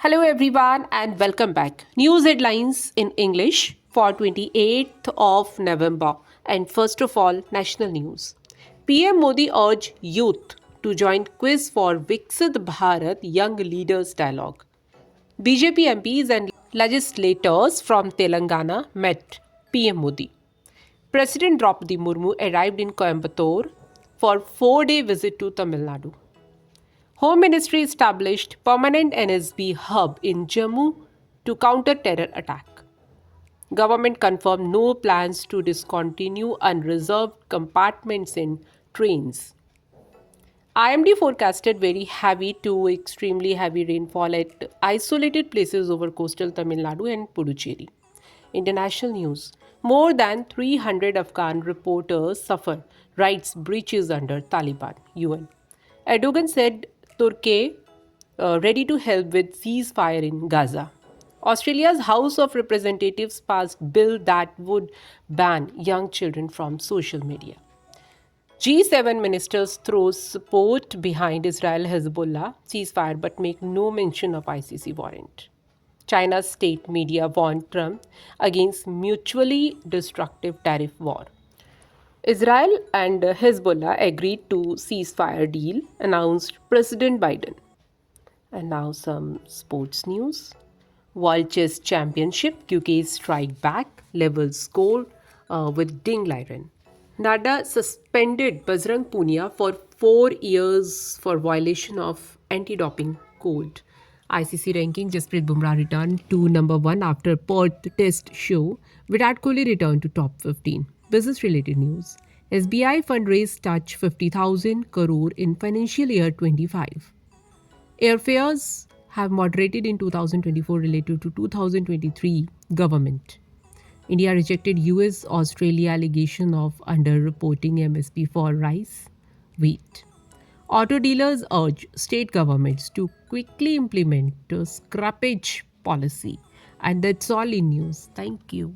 Hello, everyone, and welcome back. News headlines in English for 28th of November. And first of all, national news. PM Modi urged youth to join quiz for Viksit Bharat Young Leaders Dialogue. BJP MPs and legislators from Telangana met PM Modi. President Draupadi Murmu arrived in Coimbatore for 4-day visit to Tamil Nadu. Home Ministry established permanent NSB hub in Jammu to counter terror attack. Government confirmed no plans to discontinue unreserved compartments in trains. IMD forecasted very heavy to extremely heavy rainfall at isolated places over coastal Tamil Nadu and Puducherry. International news. More than 300 Afghan reporters suffer rights breaches under Taliban, UN. Erdogan said Turkey ready to help with ceasefire in Gaza. Australia's House of Representatives passed bill that would ban young children from social media. G7 ministers throw support behind Israel Hezbollah ceasefire but make no mention of ICC warrant. China's state media warned Trump against mutually destructive tariff war. Israel and Hezbollah agreed to ceasefire deal, announced President Biden. And now some sports news. World Chess Championship, UK's strike back, level score with Ding Liren. NADA suspended Bajrang Punia for 4 years for violation of anti-doping code. ICC ranking, Jasprit Bumrah returned to number 1 after Perth test show. Virat Kohli returned to top 15. Business-related news. SBI fundraise touch 50,000 crore in financial year 25. Airfares have moderated in 2024 related to 2023 government. India rejected US-Australia allegation of underreporting MSP for rice, wheat. Auto dealers urge state governments to quickly implement a scrappage policy. And that's all in news. Thank you.